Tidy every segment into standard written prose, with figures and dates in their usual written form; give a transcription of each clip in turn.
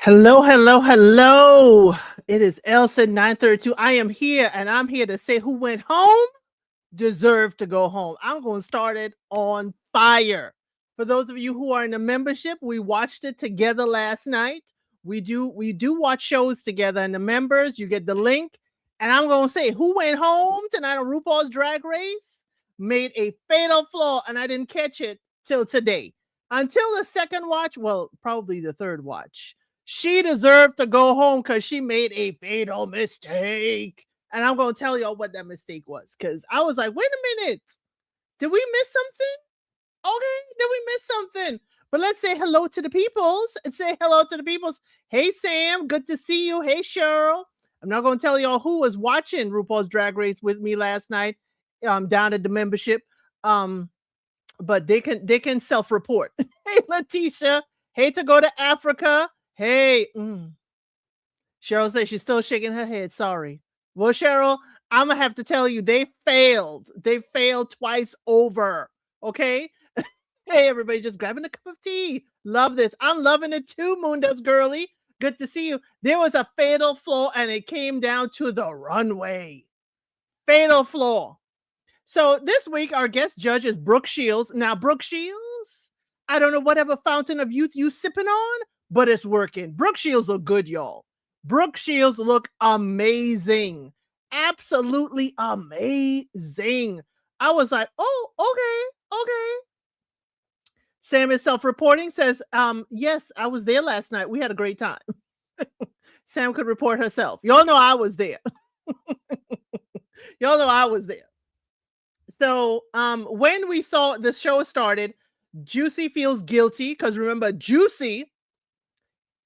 Hello, hello, hello. It is Elsa 932. I am here and I'm here to say who went home deserved to go home. I'm going to start it on fire. For those of you who are in the membership, we watched it together last night. We do watch shows together, and the members, you get the link. And I'm going to say who went home tonight on RuPaul's Drag Race made a fatal flaw, and I didn't catch it till today. Until the second watch, well, probably the third watch. She deserved to go home because she made a fatal mistake. And I'm going to tell y'all what that mistake was, because I was like, wait a minute. Did we miss something? Okay, did we miss something? But let's say hello to the peoples and say hello to the peoples. Hey, Sam, good to see you. Hey, Cheryl. I'm not going to tell y'all who was watching RuPaul's Drag Race with me last night down at the membership. But they can self-report. Hey, Letitia. Hey, to go to Africa. Hey, Cheryl says she's still shaking her head. Sorry. Well, Cheryl, I'm going to have to tell you, they failed. They failed twice over. Okay? Hey, everybody, just grabbing a cup of tea. Love this. I'm loving it too, Moondust Girly. Good to see you. There was a fatal flaw, and it came down to the runway. Fatal flaw. So this week, our guest judge is Brooke Shields. Now, Brooke Shields, I don't know whatever fountain of youth you sipping on, but it's working. Brooke Shields look good, y'all. Brooke Shields look amazing. Absolutely amazing. I was like, oh, okay. Sam is self-reporting, says, yes, I was there last night. We had a great time. Sam could report herself. Y'all know I was there. Y'all know I was there. So when we saw the show started, Juicy feels guilty because remember, Juicy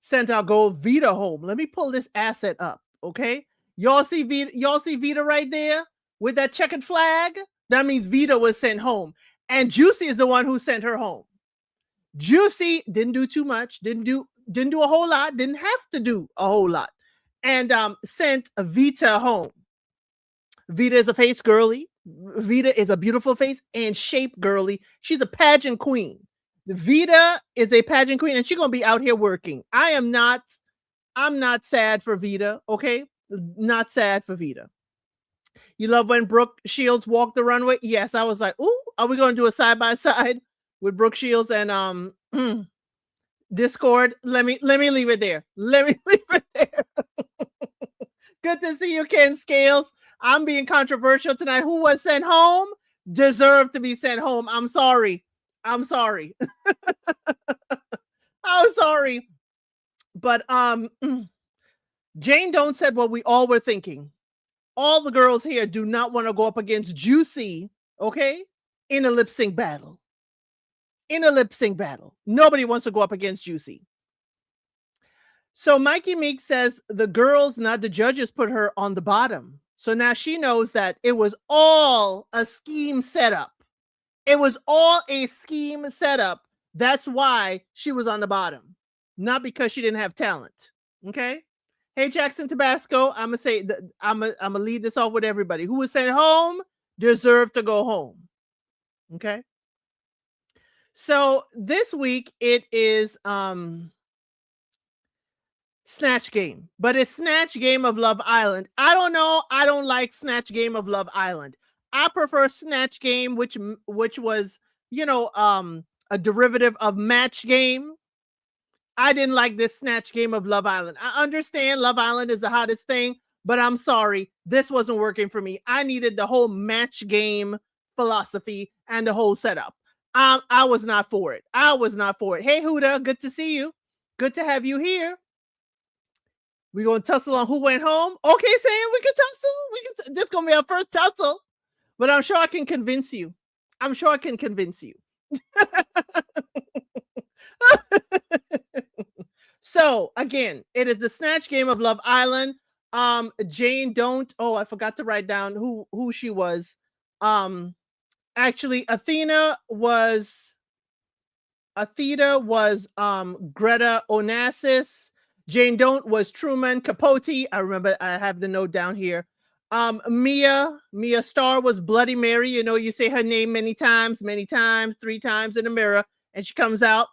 sent our girl Vita home. Let me pull this asset up, okay? Y'all see Vita right there with that checkered flag? That means Vita was sent home. And Juicy is the one who sent her home. Juicy didn't do too much, didn't do a whole lot, didn't have to do a whole lot, and sent Vita home. Vita is a face girly. Vita is a beautiful face and shape girly. She's a pageant queen. Vita is a pageant queen, and she's gonna be out here working. I'm not sad for Vita, okay? Not sad for Vita. You love when Brooke Shields walked the runway? Yes, I was like, ooh, are we gonna do a side-by-side with Brooke Shields and Discord? Let me leave it there. Let me leave it there. Good to see you, Ken Scales. I'm being controversial tonight. Who was sent home deserved to be sent home. I'm sorry. I'm sorry. But Jane Don't said what we all were thinking. All the girls here do not want to go up against Juicy, okay? In a lip sync battle. Nobody wants to go up against Juicy. So Myki Meeks says the girls, not the judges, put her on the bottom. So now she knows that it was all a scheme setup. It was all a scheme setup. That's why she was on the bottom. Not because she didn't have talent. Okay? Hey, Jackson Tabasco, I'm gonna lead this off with everybody. Who was sent home deserved to go home. Okay? So this week it is Snatch Game, but it's Snatch Game of Love Island. I don't know. I don't like Snatch Game of Love Island. I prefer Snatch Game, which was, a derivative of Match Game. I didn't like this Snatch Game of Love Island. I understand Love Island is the hottest thing, but I'm sorry. This wasn't working for me. I needed the whole Match Game philosophy and the whole setup. I was not for it. Hey, Huda, good to see you. Good to have you here. We're going to tussle on who went home. Okay, Sam, we can tussle. This is going to be our first tussle. But I'm sure I can convince you. So, again, it is the Snatch Game of Love Island. Jane Don't. Oh, I forgot to write down who she was. Actually, Athena was Greta Onassis. Jane Don't was Truman Capote. I remember, I have the note down here. Mia Starr was Bloody Mary. You say her name many times, 3 times in the mirror, and she comes out.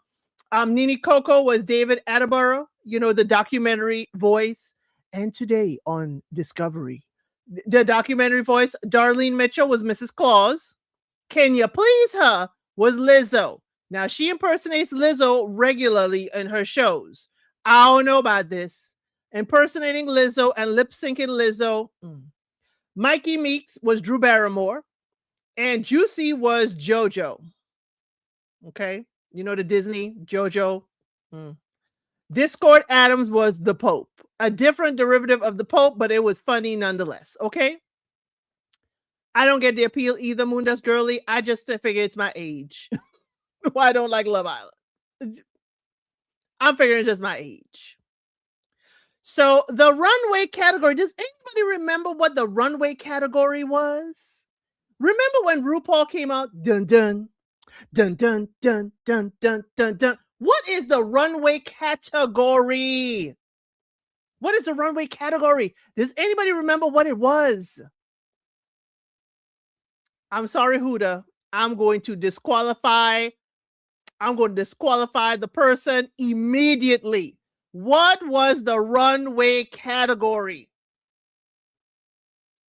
Nini Coco was David Attenborough. you know, the documentary voice. And today on Discovery, the documentary voice, Darlene Mitchell was Mrs. Claus. Can You Please Her was Lizzo. Now, she impersonates Lizzo regularly in her shows. I don't know about this. Impersonating Lizzo and lip syncing Lizzo. Myki Meeks was Drew Barrymore. And Juicy was JoJo. Okay. You know the Disney JoJo. Discord Adams was the Pope. A different derivative of the Pope, but it was funny nonetheless. Okay. I don't get the appeal either, Moondust Girly. I just figure it's my age. Why I don't like Love Island. I'm figuring it's just my age. So the runway category, does anybody remember what the runway category was? Remember when RuPaul came out? Dun dun, dun dun dun dun dun dun dun. What is the runway category? What is the runway category? Does anybody remember what it was? I'm sorry, Huda. I'm going to disqualify the person immediately. What was the runway category?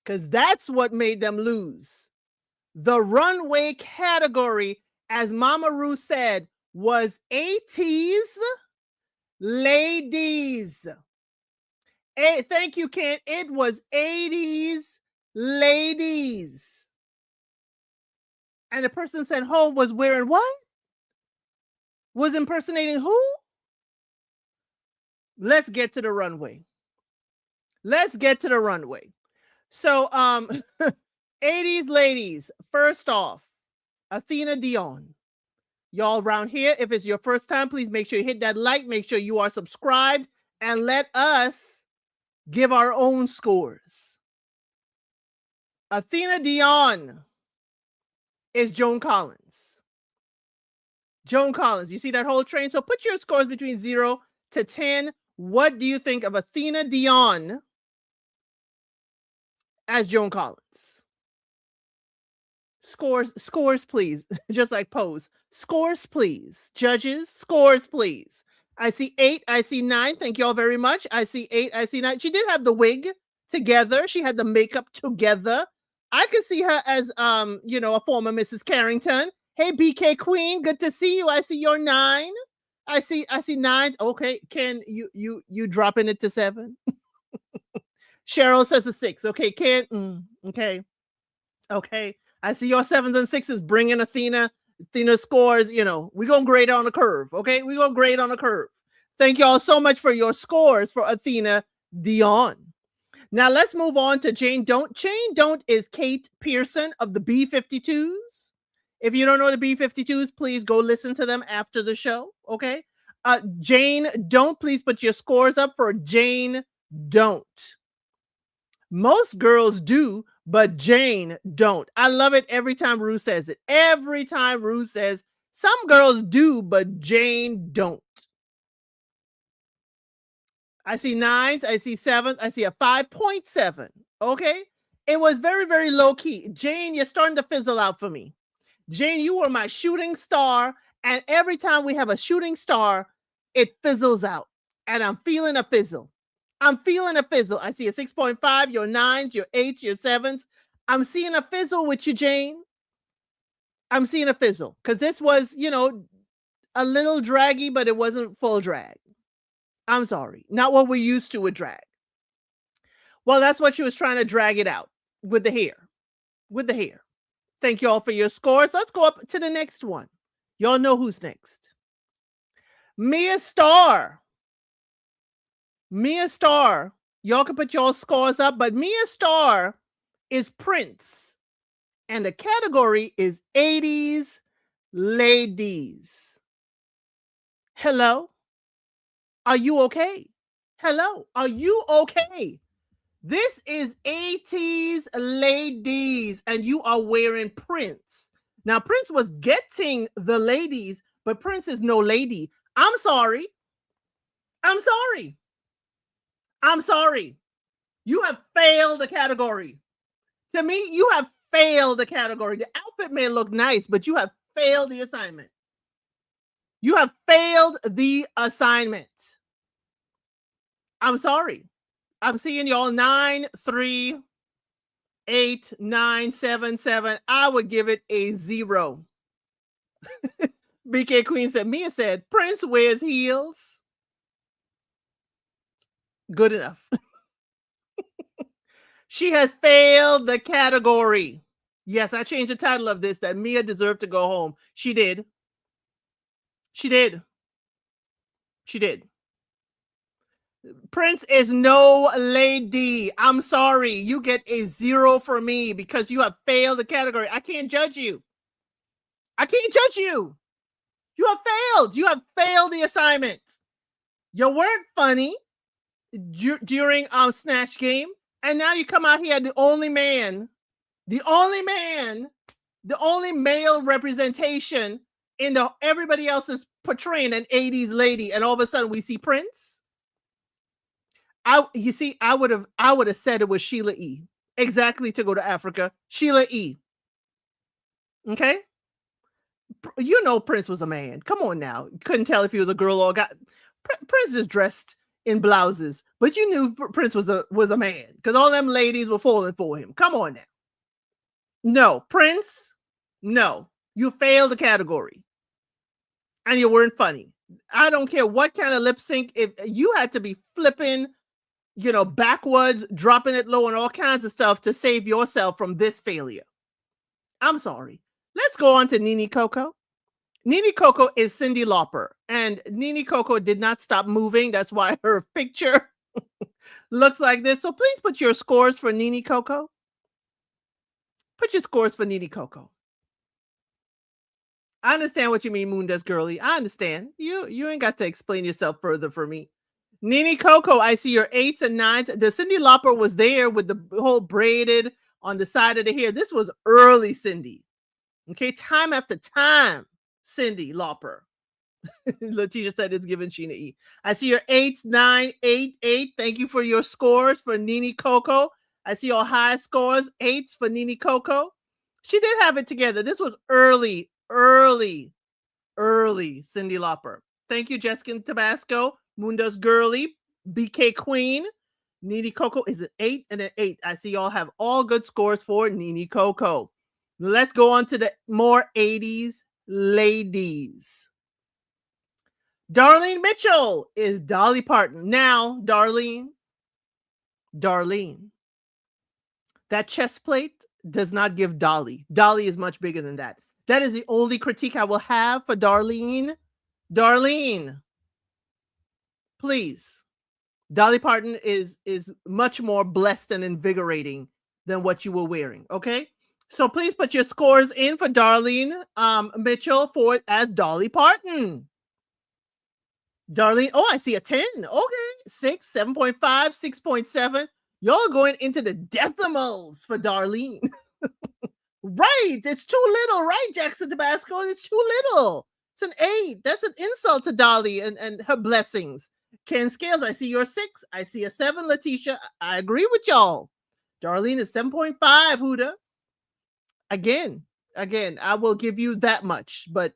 Because that's what made them lose. The runway category, as Mama Ru said, was 80s ladies. Thank you, Ken. It was 80s ladies. And the person sent home was wearing what? Was impersonating who? Let's get to the runway. Let's get to the runway. So, 80s ladies. First off, Athena Dion. Y'all around here, if it's your first time, please make sure you hit that like. Make sure you are subscribed. And let us give our own scores. Athena Dion is Joan Collins. Joan Collins. You see that whole train? So put your scores between 0 to 10. What do you think of Athena Dion as Joan Collins? Scores, please. Just like Pose. Scores, please. Judges, scores, please. I see 8. I see 9. Thank you all very much. I see 8. I see 9. She did have the wig together. She had the makeup together. I could see her as, you know, a former Mrs. Carrington. Hey, BK Queen, good to see you. I see your 9. I see 9. Okay, Ken, you dropping it to 7? Cheryl says a 6. Okay, Ken. Okay. I see your 7s and 6s bringing Athena. Athena scores. You know, we're gonna grade on a curve. Okay, we're gonna grade on a curve. Thank you all so much for your scores for Athena Dion. Now let's move on to Jane Don't. Jane Don't is Kate Pearson of the B-52s. If you don't know the B-52s, please go listen to them after the show. Okay. Jane Don't, please put your scores up for Jane Don't. Most girls do, but Jane don't. I love it every time Ru says it. Every time Ru says, some girls do, but Jane don't. I see 9s. I see 7s. I see a 5.7. Okay. It was very, very low key. Jane, you're starting to fizzle out for me. Jane, you were my shooting star. And every time we have a shooting star, it fizzles out. And I'm feeling a fizzle. I'm feeling a fizzle. I see a 6.5, your 9s, your 8s, your 7s. I'm seeing a fizzle with you, Jane. I'm seeing a fizzle. Because this was, you know, a little draggy, but it wasn't full drag. I'm sorry. Not what we're used to with drag. Well, that's what she was trying to drag it out with the hair. With the hair. Thank you all for your scores. Let's go up to the next one. Y'all know who's next. Mia Starr. Mia Starr. Y'all can put your scores up, but Mia Starr is Prince. And the category is 80s ladies. Hello? Are you okay? Hello? Are you okay? This is 80s ladies, and you are wearing Prince. Now, Prince was getting the ladies, but Prince is no lady. I'm sorry. I'm sorry. I'm sorry. You have failed the category. To me, you have failed the category. The outfit may look nice, but you have failed the assignment. You have failed the assignment. I'm sorry. I'm seeing y'all 9, 3, 8, 9, 7, 7. I would give it a 0. BK Queen said, Mia said, Prince wears heels. Good enough. She has failed the category. Yes, I changed the title of this that Mia deserved to go home. She did. She did. She did. Prince is no lady. I'm sorry. You get a 0 for me because you have failed the category. I can't judge you. I can't judge you. You have failed. You have failed the assignment. You weren't funny during Snatch Game. And now you come out here, the only male representation in everybody else is portraying an 80s lady, and all of a sudden we see Prince. I would have said it was Sheila E. Exactly, to go to Africa. Sheila E. Okay? You know Prince was a man. Come on now. You couldn't tell if he was a girl or a guy. Prince is dressed in blouses, but you knew Prince was a man because all them ladies were falling for him. Come on now. No, Prince, no. You failed the category. And you weren't funny. I don't care what kind of lip sync. If you had to be flipping, backwards, dropping it low and all kinds of stuff to save yourself from this failure. I'm sorry. Let's go on to Nini Coco. Nini Coco is Cyndi Lauper, and Nini Coco did not stop moving. That's why her picture looks like this. So please put your scores for Nini Coco. Put your scores for Nini Coco. I understand what you mean, Moondust Girly. I understand. You ain't got to explain yourself further for me. Nini Coco, I see your 8s and 9s. The Cyndi Lauper was there with the whole braided on the side of the hair. This was early Cyndi. Okay, time after time, Cyndi Lauper. Letitia said it's given Sheena E. I see your 8s, 9, 8, 8. Thank you for your scores for Nini Coco. I see your high scores, 8s for Nini Coco. She did have it together. This was early Cyndi Lauper. Thank you, Jessica Tabasco, Moondust Girly, BK Queen. Nini Coco is an 8 and an 8. I see y'all have all good scores for Nini Coco. Let's go on to the more 80s ladies. Darlene Mitchell is Dolly Parton. Now, Darlene, that chest plate does not give Dolly. Dolly is much bigger than that. That is the only critique I will have for Darlene. Darlene, please. Dolly Parton is much more blessed and invigorating than what you were wearing, okay? So please put your scores in for Darlene Mitchell as Dolly Parton. Darlene, I see a 10. Okay, 6, 7.5, 6.7. Y'all going into the decimals for Darlene. Right, it's too little, right, Jackson Tabasco? It's too little. It's an 8. That's an insult to Dolly and her blessings. Ken Scales, I see your 6. I see a 7, Letitia. I agree with y'all. Darlene is 7.5, Huda. Again, I will give you that much. But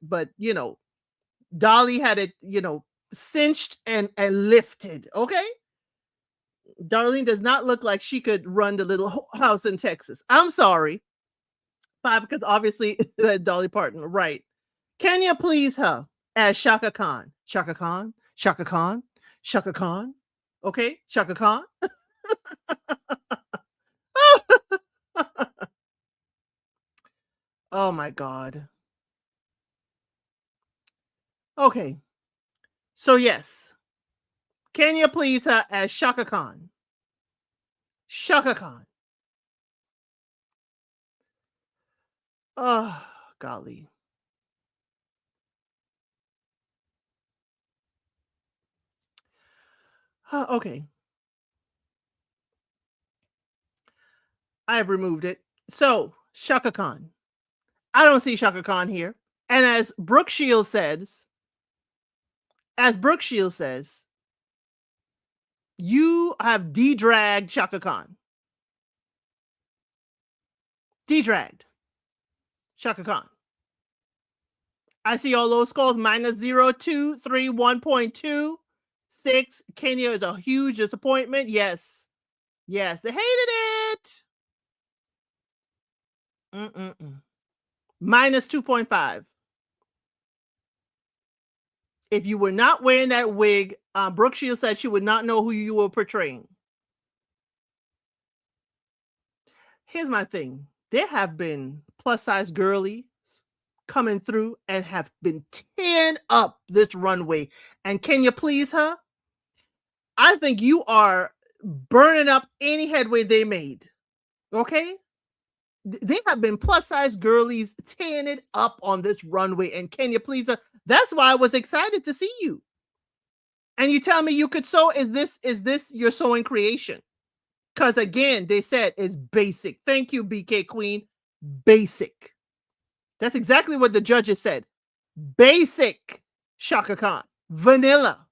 Dolly had it, cinched and lifted, okay? Darlene does not look like she could run the little house in Texas. I'm sorry. 5, because obviously Dolly Parton, right? Can you please her as Chaka Khan? Chaka Khan? Chaka Khan? Chaka Khan? Okay, Chaka Khan? Oh my God. Okay. So yes. Can you please her as Chaka Khan? Chaka Khan. Oh, golly. Okay. I have removed it. So, Chaka Khan. I don't see Chaka Khan here. And as Brooke Shields says, you have de-dragged Chaka Khan. De-dragged Chaka Khan. I see all those scores, -0, 2, 3, 1.2, 6. Kenya is a huge disappointment. Yes. Yes. They hated it. Minus 2.5. If you were not wearing that wig, Brooke Shields said she would not know who you were portraying. Here's my thing. There have been plus-size girlies coming through and have been tearing up this runway. And can you please her? I think you are burning up any headway they made. Okay? They have been plus-size girlies tearing it up on this runway. And can you please her? That's why I was excited to see you. And you tell me you could sew. Is this your sewing creation? Because again, they said it's basic. Thank you, BK Queen. Basic. That's exactly what the judges said. Basic, Shaka Khan. Vanilla.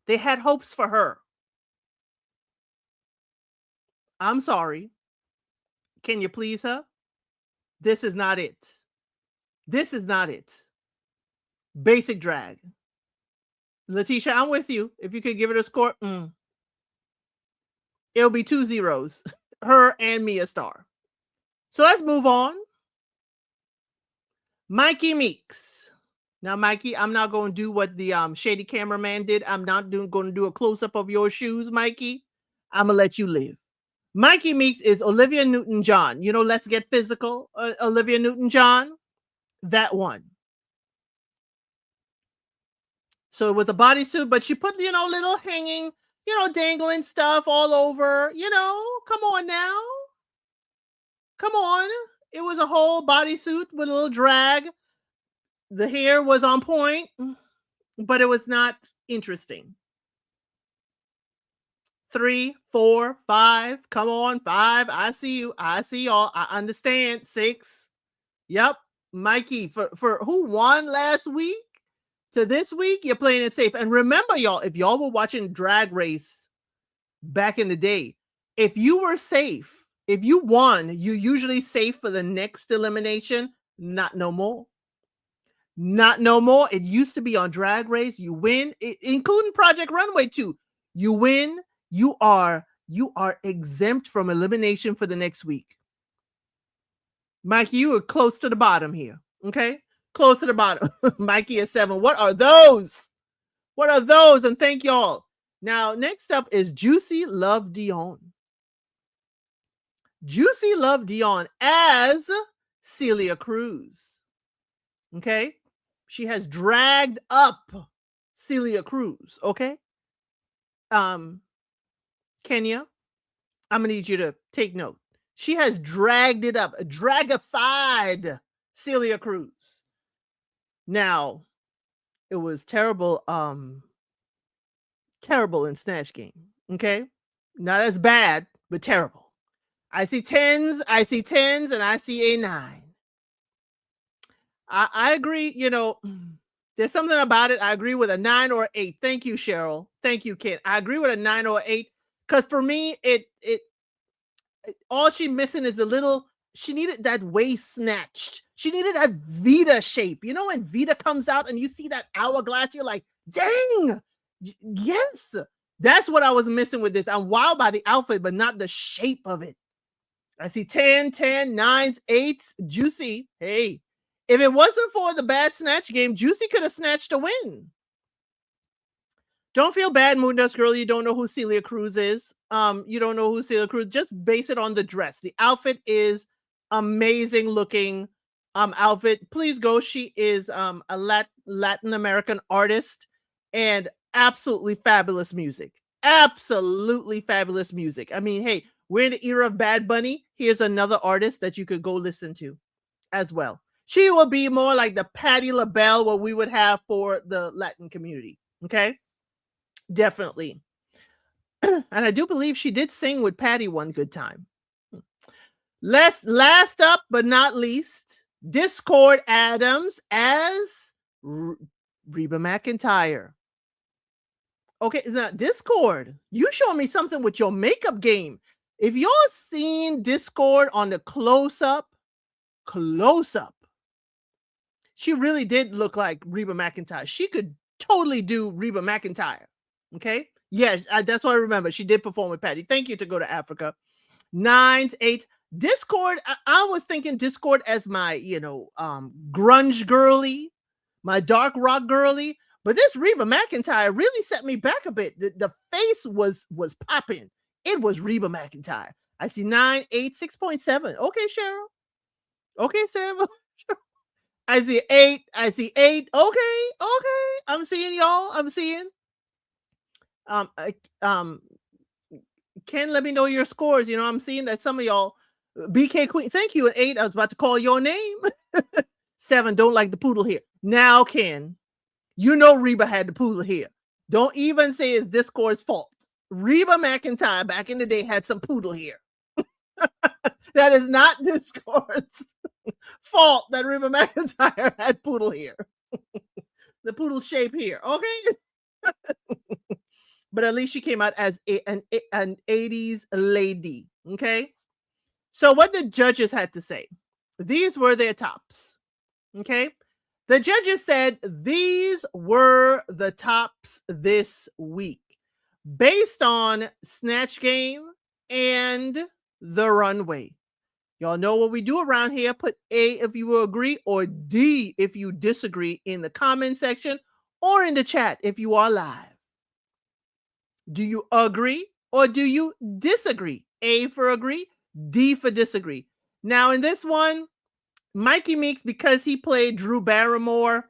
They had hopes for her. I'm sorry. Can you please her? This is not it. This is not it. Basic drag. Letitia, I'm with you. If you could give it a score, it'll be 2 zeros. Her and me a star. So let's move on. Myki Meeks. Now, Myki, I'm not going to do what the shady cameraman did. I'm not going to do a close-up of your shoes, Myki. I'm going to let you live. Myki Meeks is Olivia Newton-John. You know, Let's Get Physical, Olivia Newton-John. That one. So it was a bodysuit, but she put, little hanging, dangling stuff all over. Come on now. Come on. It was a whole bodysuit with a little drag. The hair was on point, but it was not interesting. 3, 4, 5. Come on, 5. I see you. I see y'all. I understand. 6. Yep. Myki, for who won last week to this week, you're playing it safe. And remember, y'all, if y'all were watching Drag Race back in the day, if you were safe, if you won, you usually safe for the next elimination. Not no more. Not no more. It used to be on Drag Race. You win, including Project Runway 2. You win, you are exempt from elimination for the next week. Myki, you were close to the bottom here. Okay? Close to the bottom. Myki is 7. What are those? What are those? And thank y'all. Now, next up is Juicy Love Dion. Juicy Love Dion as Celia Cruz. Okay? She has dragged up Celia Cruz. Okay? Kenya, I'm going to need you to take note. She has dragged it up, dragified Celia Cruz. Now, it was terrible, terrible in Snatch Game. Okay? Not as bad, but terrible. I see 10s, and I see a 9. I agree, there's something about it. I agree with a 9 or 8. Thank you, Cheryl. Thank you, Ken. I agree with a 9 or 8 because for me, it all she's missing is she needed that waist snatched. She needed that Vita shape. When Vita comes out and you see that hourglass, you're like, dang, yes. That's what I was missing with this. I'm wild by the outfit, but not the shape of it. I see 10, 9s, 8s, Juicy. Hey, if it wasn't for the bad Snatch Game, Juicy could have snatched a win. Don't feel bad, Moondust Girl. You don't know who Celia Cruz is. You don't know who Celia Cruz. Just base it on the dress. The outfit is amazing looking outfit. Please go. She is a Latin American artist and absolutely fabulous music. Absolutely fabulous music. I mean, hey, we're in the era of Bad Bunny. Here's another artist that you could go listen to as well. She will be more like the Patti LaBelle, what we would have for the Latin community. Okay? Definitely. And I do believe she did sing with Patti one good time. Last up but not least, Discord Adams as Reba McEntire. Okay, now Discord, you show me something with your makeup game. If y'all seen Discord on the close-up, she really did look like Reba McEntire. She could totally do Reba McEntire. Okay. Yes, that's what I remember. She did perform with Patty. Thank you to go to Africa. 9s, 8s. Discord. I was thinking Discord as my, grunge girly, my dark rock girly. But this Reba McEntire really set me back a bit. The face was popping. It was Reba McEntire. I see 9, 8, 6.7. Okay, Cheryl. Okay, Sarah. I see 8. I see 8. Okay. I'm seeing y'all. I'm seeing. Ken, let me know your scores. I'm seeing that some of y'all, BK Queen, thank you. At 8, I was about to call your name. 7, don't like the poodle here. Now, Ken, Reba had the poodle here. Don't even say it's Discord's fault. Reba McEntire back in the day had some poodle here. That is not Discord's fault that Reba McEntire had poodle here. The poodle shape here, okay? But at least she came out as an 80s lady, okay? So what the judges had to say, these were their tops, okay? The judges said these were the tops this week based on Snatch Game and the runway. Y'all know what we do around here. Put A if you will agree or D if you disagree in the comment section or in the chat if you are live. Do you agree or do you disagree? A for agree, D for disagree. Now in this one, Myki Meeks, because he played Drew Barrymore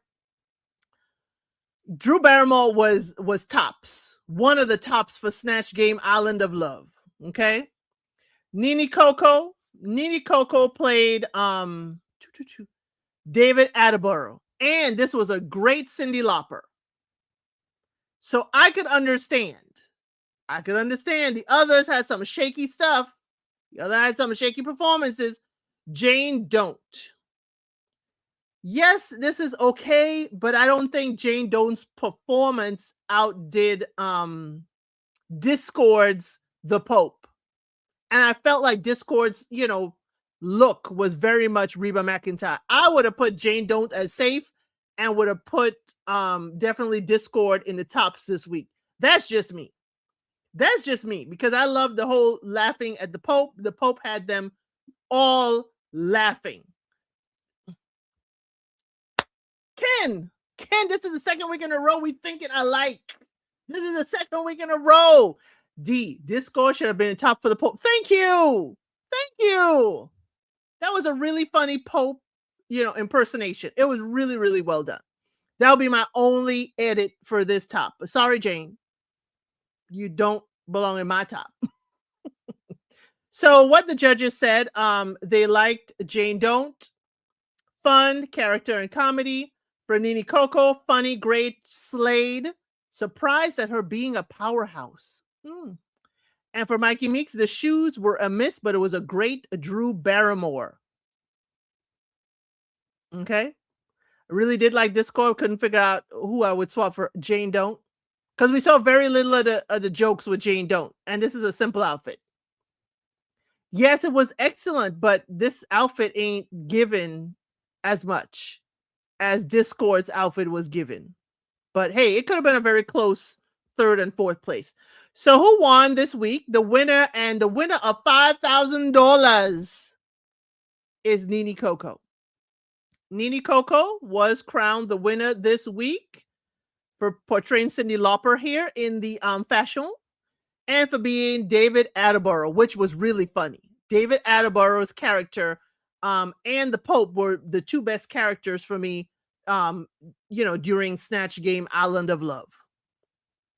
was tops. One of the tops for Snatch Game Island of Love. Okay. Nini Coco played David Attenborough. And this was a great Cyndi Lauper. So I could understand. The others had some shaky stuff. The other had some shaky performances. Jane don't. Yes, this is okay, but I don't think Jane Doe's performance outdid Discord's The Pope. And I felt like Discord's, look was very much Reba McEntire. I would have put Jane Don't as safe and would have put definitely Discord in the tops this week. That's just me. Because I love the whole laughing at the Pope. The Pope had them all laughing. Ken, this is the second week in a row we thinking alike. This is the second week in a row. D, Discord should have been top for the Pope. Thank you. That was a really funny Pope, impersonation. It was really, really well done. That'll be my only edit for this top. Sorry, Jane. You don't belong in my top. So what the judges said, they liked Jane Don't, fun, character, and comedy. For Nini Coco, funny, great, slayed, surprised at her being a powerhouse. And for Myki Meeks, the shoes were a miss, but it was a great Drew Barrymore. Okay. I really did like Discord. Couldn't figure out who I would swap for Jane Don't. Because we saw very little of the jokes with Jane Don't. And this is a simple outfit. Yes, it was excellent, but this outfit ain't given as much as Discord's outfit was given. But hey, it could have been a very close 3rd and 4th place. So who won this week? The winner of $5,000 is Nini Coco. Nini Coco was crowned the winner this week for portraying Cyndi Lauper here in the fashion and for being David Attenborough, which was really funny. David Attenborough's character and the Pope were the two best characters for me, during Snatch Game Island of Love.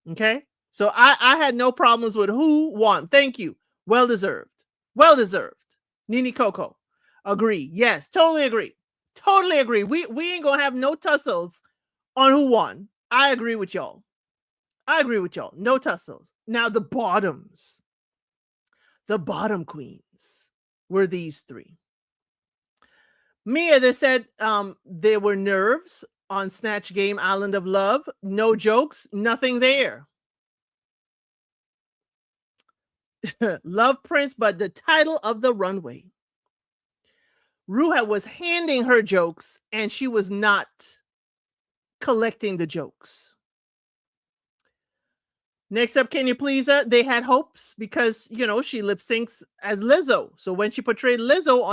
Okay. So I had no problems with who won. Thank you. Well deserved. Nini Coco. Agree. Yes, totally agree. We ain't gonna have no tussles on who won. I agree with y'all. No tussles. Now the bottoms. The bottom queens were these 3. Mia, they said there were nerves on Snatch Game Island of Love. No jokes, nothing there. Love Prince, but the title of the runway. Ruha was handing her jokes and she was not collecting the jokes. Next up, Can You Please Her? They had hopes because, you know, she lip syncs as Lizzo. So when she portrayed Lizzo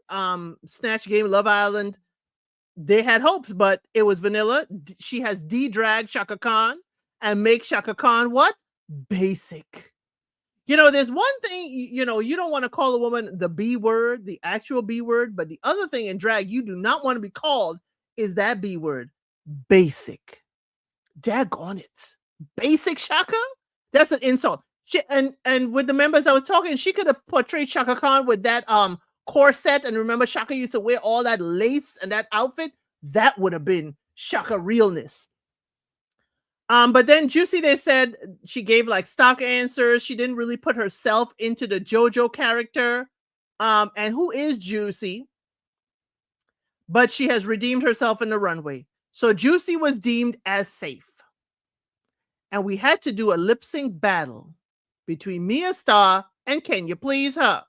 on Snatch Game, Love Island, they had hopes, but it was vanilla. She has de-dragged Chaka Khan and make Chaka Khan what? Basic. You know, there's one thing, you know, you don't want to call a woman the B word, the actual B word, but the other thing in drag you do not want to be called is that B word, basic. Daggone it. Basic Chaka? That's an insult. And with the members I was talking, she could have portrayed Chaka Khan with that corset. And remember, Chaka used to wear all that lace and that outfit. That would have been Chaka realness. But then Juicy, they said she gave like stock answers. She didn't really put herself into the JoJo character. And who is Juicy? But she has redeemed herself in the runway. So Juicy was deemed as safe. And we had to do a lip sync battle between Mia Starr and Can You Please Her?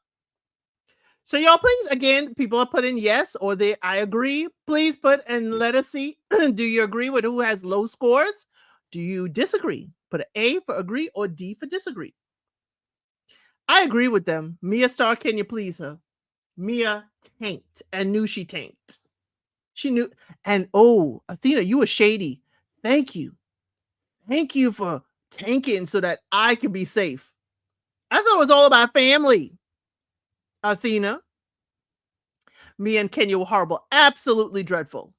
So y'all, please, again, people are putting yes or I agree. Please put and let us see. Do you agree with who has low scores? Do you disagree? Put an A for agree or D for disagree. I agree with them. Mia Starr, Can You Please Her? Mia tanked and knew she tanked. She knew. And oh, Athena, you were shady. Thank you. Thank you for tanking so that I could be safe. I thought it was all about family. Athena. Me and Kenya were horrible. Absolutely dreadful.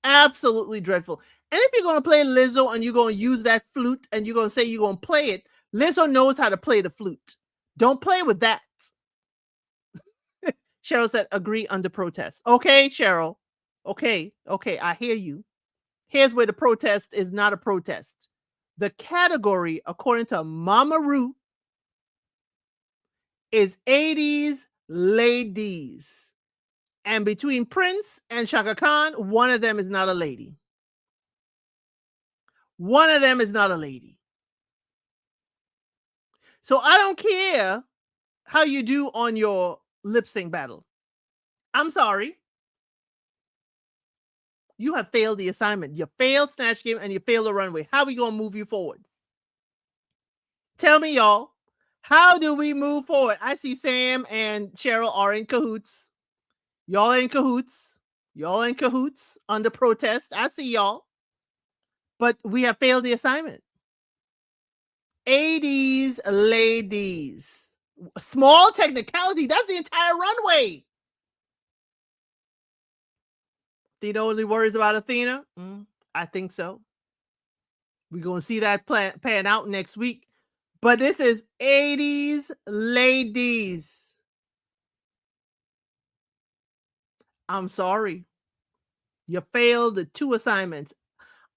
Absolutely dreadful. And if you're going to play Lizzo and you're going to use that flute and you're going to say you're going to play it, Lizzo knows how to play the flute. Don't play with that. Cheryl said, agree under protest. Okay, Cheryl. Okay, I hear you. Here's where the protest is not a protest. The category, according to Mama Ru, is 80s ladies. And between Prince and Chaka Khan, one of them is not a lady. One of them is not a lady. So I don't care how you do on your lip sync battle. I'm sorry. You have failed the assignment. You failed Snatch Game and you failed the runway. How are we going to move you forward? Tell me, y'all. How do we move forward? I see Sam and Cheryl are in cahoots. Y'all in cahoots. Y'all in cahoots under protest. I see y'all. But we have failed the assignment. 80s ladies. Small technicality. That's the entire runway. Athena only worries about Athena? I think so. We're going to see that pan out next week. But this is 80s ladies. I'm sorry. You failed the 2 assignments.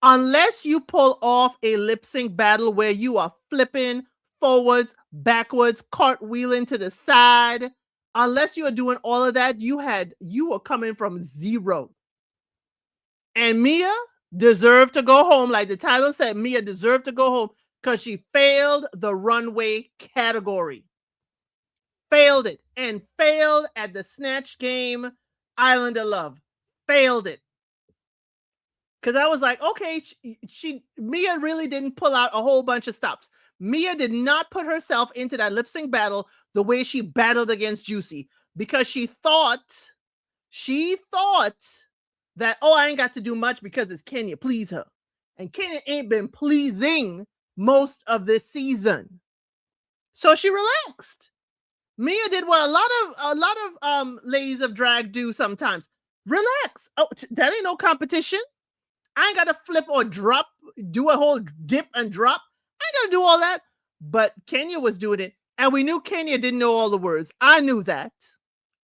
Unless you pull off a lip sync battle where you are flipping forwards, backwards, cartwheeling to the side. Unless you are doing all of that, you were coming from 0. And Mia deserved to go home. Like the title said, Mia deserved to go home because she failed the runway category. Failed it. And failed at the Snatch Game Island of Love. Failed it. Because I was like, okay, Mia really didn't pull out a whole bunch of stops. Mia did not put herself into that lip sync battle the way she battled against Juicy. Because she thought that, oh, I ain't got to do much because it's Kenya Please Her. And Kenya ain't been pleasing most of this season. So she relaxed. Mia did what a lot of ladies of drag do sometimes. Relax. Oh, that ain't no competition. I ain't got to flip or drop, do a whole dip and drop. I ain't got to do all that. But Kenya was doing it. And we knew Kenya didn't know all the words. I knew that.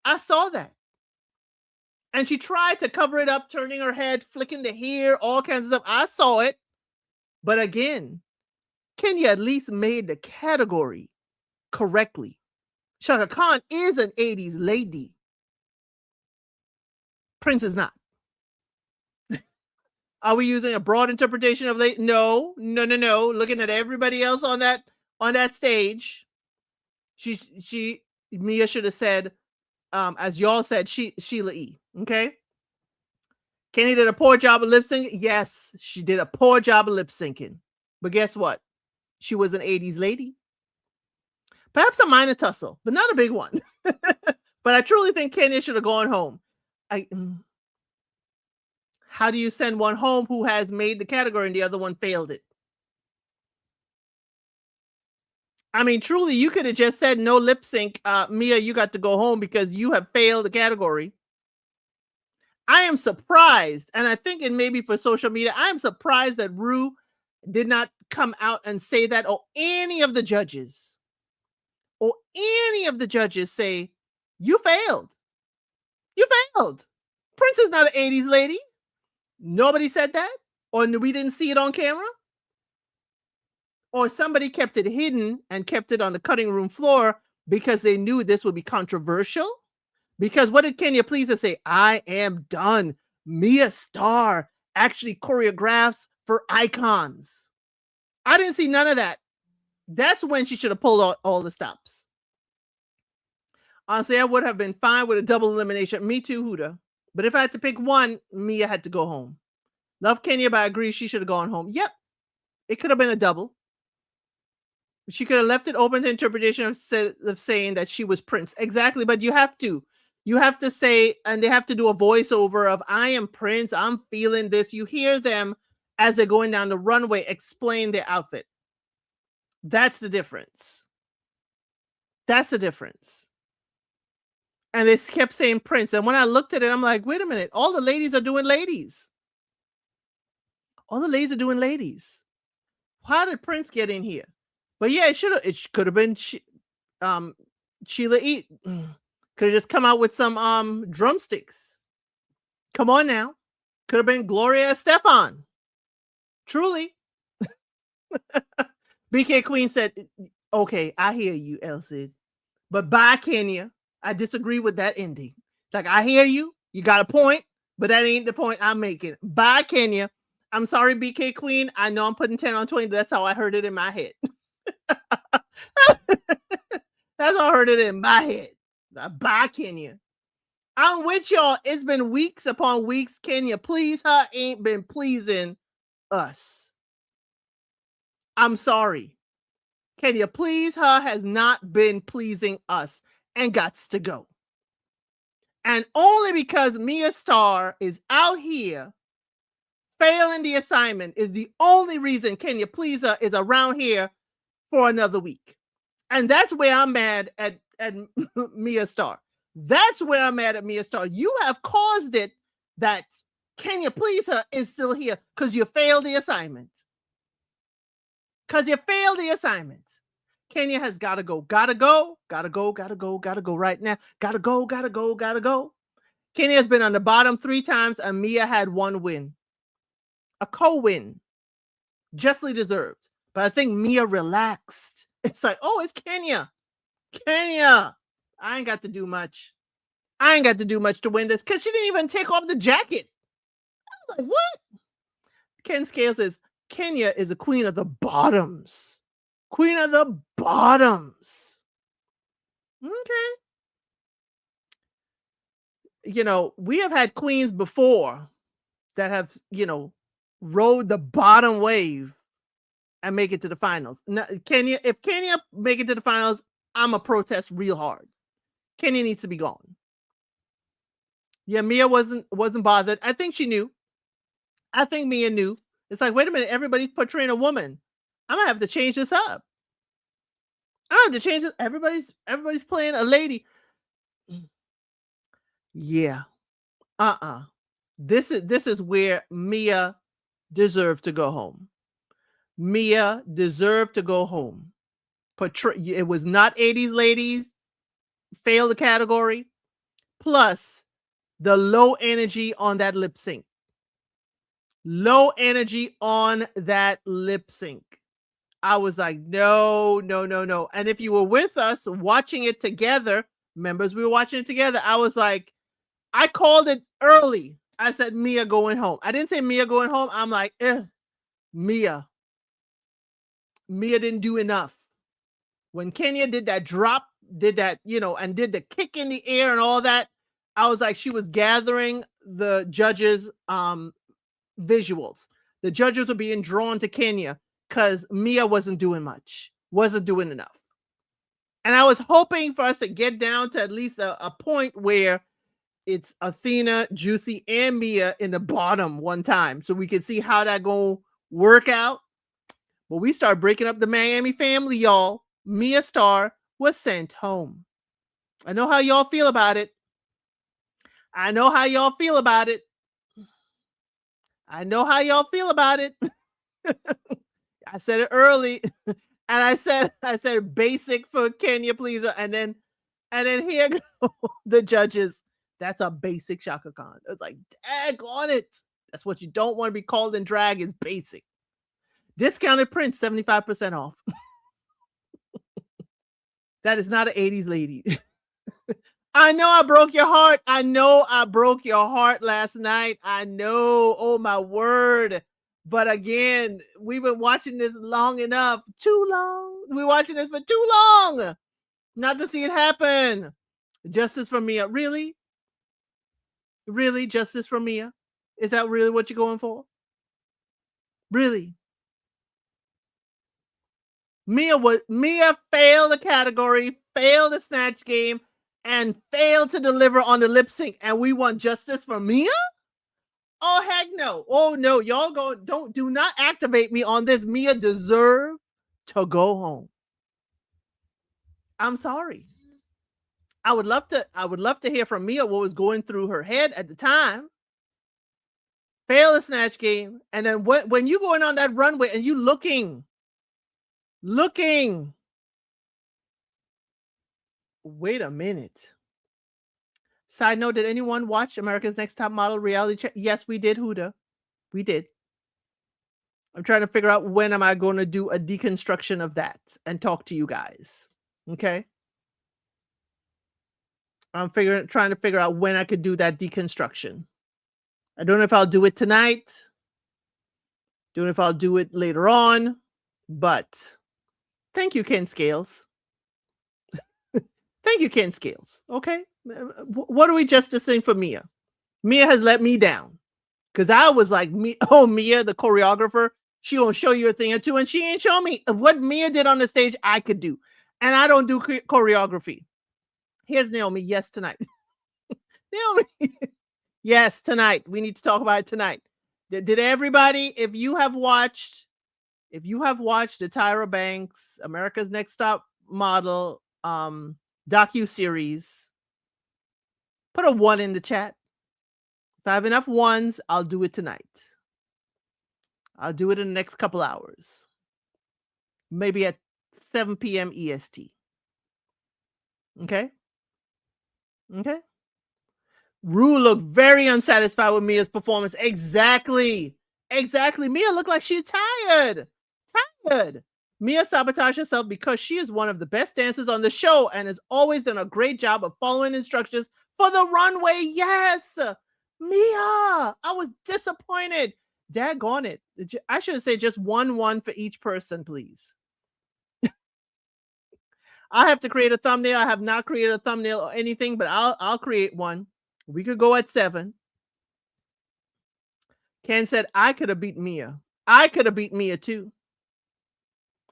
I saw that. And she tried to cover it up, turning her head, flicking the hair, all kinds of stuff. I saw it. But again, Kenya at least made the category correctly. Chaka Khan is an 80s lady. Prince is not. Are we using a broad interpretation of late? No. Looking at everybody else on that stage, Mia should have said, as y'all said, Sheila E. Okay. Kenny did a poor job of lip syncing. Yes, she did a poor job of lip syncing. But guess what? She was an 80s lady. Perhaps a minor tussle, but not a big one. But I truly think Kenya should have gone home. How do you send one home who has made the category and the other one failed it? I mean, truly, you could have just said no lip sync. Mia, you got to go home because you have failed the category. I am surprised, and I think it may be for social media, I am surprised that Ru did not come out and say that, or any of the judges. Or any of the judges say, you failed. You failed. Prince is not an 80s lady. Nobody said that. Or we didn't see it on camera. Or somebody kept it hidden and kept it on the cutting room floor because they knew this would be controversial. Because what did Kenya Pleaser say? I am done. Mia Starr actually choreographs for icons. I didn't see none of that. That's when she should have pulled all the stops. Honestly, I would have been fine with a double elimination. Me too, Huda. But if I had to pick one, Mia had to go home. Love Kenya, but I agree she should have gone home. Yep. It could have been a double. She could have left it open to interpretation of saying that she was Prince. Exactly. But you have to. You have to say, and they have to do a voiceover of, I am Prince. I'm feeling this. You hear them as they're going down the runway explain their outfit. That's the difference. That's the difference. And they kept saying Prince. And when I looked at it, I'm like, wait a minute. All the ladies are doing ladies. All the ladies are doing ladies. How did Prince get in here? But yeah, it could have been Sheila E. Could have just come out with some drumsticks. Come on now. Could have been Gloria Estefan. Truly. BK Queen said, okay, I hear you, Elsie. But bye, Kenya. I disagree with that ending. It's like, I hear you. You got a point, but that ain't the point I'm making. Bye, Kenya. I'm sorry, BK Queen. I know I'm putting 10 on 20. That's how I heard it in my head. That's how I heard it in my head. Bye, Kenya. I'm with y'all. It's been weeks upon weeks. Kenya, please her ain't been pleasing us. I'm sorry. Kenya, please her has not been pleasing us and gots to go. And only because Mia Starr is out here failing the assignment is the only reason Kenya Pleaser is around here for another week. And that's where I'm mad at Mia Starr. That's where I'm mad at Mia Starr. You have caused it that Kenya Pleaser is still here because you failed the assignment. Because you failed the assignment. Kenya has got to go. Gotta go. Gotta go. Gotta go. Gotta go right now. Gotta go. Gotta go. Gotta go. Kenya has been on the bottom 3 times and Mia had 1 win. A co-win. Justly deserved. But I think Mia relaxed. It's like, oh, it's Kenya. Kenya. I ain't got to do much. I ain't got to do much to win this because she didn't even take off the jacket. I was like, what? Ken Scale says, Kenya is a queen of the bottoms. Queen of the bottoms. Okay. You know, we have had queens before that have, you know, rode the bottom wave and make it to the finals. Now, Kenya, if Kenya make it to the finals, I'm a protest real hard. Kenya needs to be gone. Yeah, Mia wasn't bothered. I think she knew. I think Mia knew. It's like, wait a minute, everybody's portraying a woman. I'm gonna have to change this up. I have to change it. Everybody's playing a lady. Yeah. This is where Mia deserved to go home. Mia deserved to go home. It was not 80s ladies. Failed the category. Plus the low energy on that lip sync. Low energy on that lip sync. I was like, no. And if you were with us watching it together, members, we were watching it together. I was like, I called it early. I said, Mia going home. I didn't say Mia going home. I'm like, Mia. Mia didn't do enough. When Kenya did that drop, did that, you know, and did the kick in the air and all that, I was like, she was gathering the judges' visuals. The judges were being drawn to Kenya. because Mia wasn't doing much, wasn't doing enough. And I was hoping for us to get down to at least a point where it's Athena, Juicy, and Mia in the bottom one time, so we could see how that gonna work out. But we start breaking up the Miami family, y'all. Mia Starr was sent home. I know how y'all feel about it. I know how y'all feel about it. I know how y'all feel about it. I said it early, and I said basic for Kenya, please, and then here go the judges. That's a basic Shaka Khan. It's like, dag on it. That's what you don't want to be called in drag, is basic. Discounted print, 75% off. That is not an 80s lady. I know I broke your heart. I know I broke your heart last night. I know. Oh, my word. But again, we've been watching this long enough. Too long. We're watching this for too long not to see it happen. Justice for Mia. Really? Really? Justice for Mia? Is that really what you're going for? Really? Mia failed the category, failed the snatch game, and failed to deliver on the lip sync. And we want justice for Mia? Oh, heck no. Oh, no. Y'all do not activate me on this. Mia deserved to go home. I'm sorry. I would love to hear from Mia what was going through her head at the time. Fail the snatch game. And then when you going on that runway and you looking. Wait a minute. Side note, did anyone watch America's Next Top Model reality check? Yes, we did, Huda. We did. I'm trying to figure out when am I going to do a deconstruction of that and talk to you guys. Okay. I'm trying to figure out when I could do that deconstruction. I don't know if I'll do it tonight. Don't know if I'll do it later on, but thank you, Ken Scales. Thank you, Ken Scales. Okay. What are we justicing for Mia? Mia has let me down. Because I was like, Mia, the choreographer, she gonna show you a thing or two, and she ain't showing me what Mia did on the stage. I could do, and I don't do choreography. Here's Naomi. Yes, tonight. Naomi. Yes, tonight. We need to talk about it tonight. Did everybody? If you have watched the Tyra Banks America's Next Top Model docu-series, put a 1 in the chat. If I have enough ones, I'll do it tonight. I'll do it in the next couple hours. Maybe at 7 p.m. EST. Okay? Okay? Ru looked very unsatisfied with Mia's performance. Exactly. Mia looked like she's tired. Mia sabotaged herself because she is one of the best dancers on the show and has always done a great job of following instructions for the runway. Yes. Mia, I was disappointed. Daggone it. I should have said just 1 for each person, please. I have to create a thumbnail. I have not created a thumbnail or anything, but I'll create one. We could go at 7. Ken said, I could have beat Mia. I could have beat Mia too.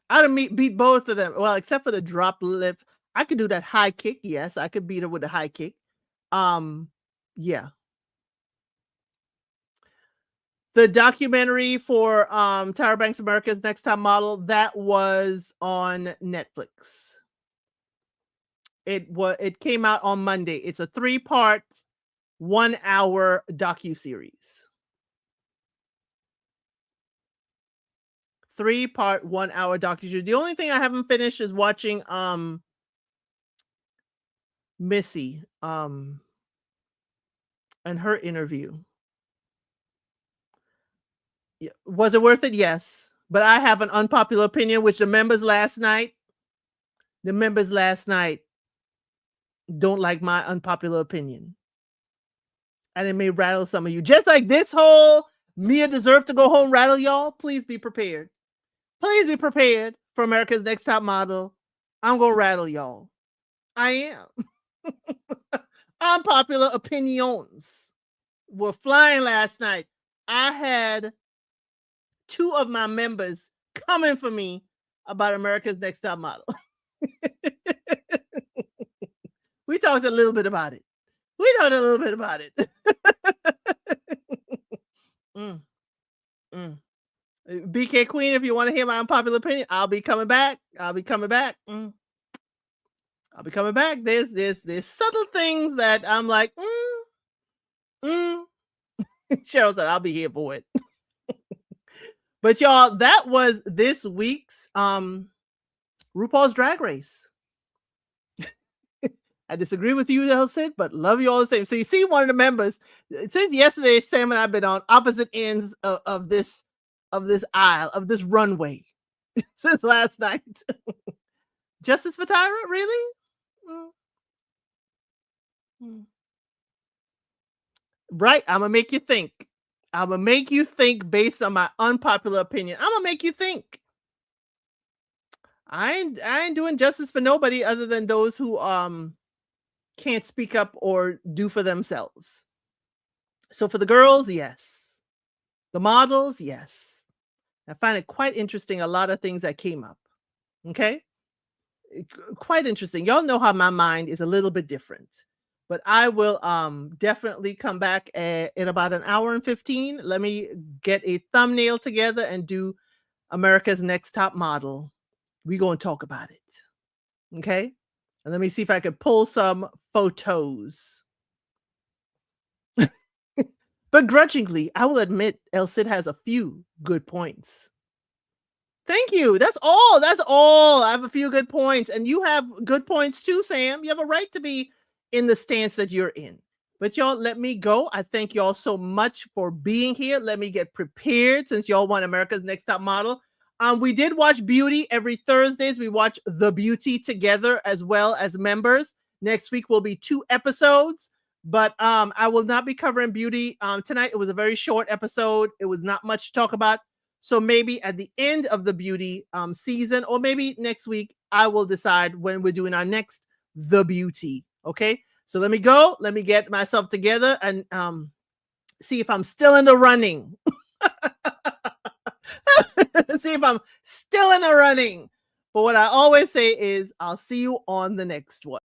I'd have beat both of them. Well, except for the drop lip. I could do that high kick. Yes, I could beat her with a high kick. Yeah. The documentary for Tyra Banks America's Next Top Model, that was on Netflix. It came out on Monday. It's a 3-part, 1-hour docu-series. 3-part, 1-hour docu-series. The only thing I haven't finished is watching Missy and her interview. Was it worth it? Yes. But I have an unpopular opinion, which the members last night don't like my unpopular opinion. And it may rattle some of you. Just like this whole Mia deserved to go home rattle y'all. Please be prepared. Please be prepared for America's Next Top Model. I'm going to rattle y'all. I am. Unpopular opinions were flying last night. I had 2 of my members coming for me about America's Next Top Model. We talked a little bit about it. Mm, mm. BK Queen, if you want to hear my unpopular opinion, I'll be coming back. I'll be coming back. There's subtle things that I'm like, Cheryl said I'll be here for it. But y'all, that was this week's RuPaul's Drag Race. I disagree with you, Elsie, but love you all the same. So you see, one of the members, since yesterday, Sam and I've been on opposite ends of this aisle, of this runway, since last night. Justice for Tyra, really? Right? I'm gonna make you think. I'm gonna make you think based on my unpopular opinion. I'm gonna make you think. I ain't doing justice for nobody other than those who can't speak up or do for themselves. So for the girls, yes. The models, yes. I find it quite interesting, a lot of things that came up. Okay? Quite interesting. Y'all know how my mind is a little bit different. But I will definitely come back in about an hour and 15. Let me get a thumbnail together and do America's Next Top Model. We're going to talk about it. Okay? And let me see if I can pull some photos. But grudgingly, I will admit El Cid has a few good points. Thank you. That's all. That's all. I have a few good points. And you have good points too, Sam. You have a right to be in the stance that you're in. But y'all, let me go. I thank y'all so much for being here. Let me get prepared since y'all want America's Next Top Model. We did watch Beauty every Thursdays. We watch The Beauty together as well as members. Next week will be 2 episodes, but I will not be covering Beauty tonight. It was a very short episode. It was not much to talk about. So maybe at the end of the Beauty season, or maybe next week, I will decide when we're doing our next The Beauty. Okay. So let me go. Let me get myself together and see if I'm still in the running. See if I'm still in the running. But what I always say is I'll see you on the next one.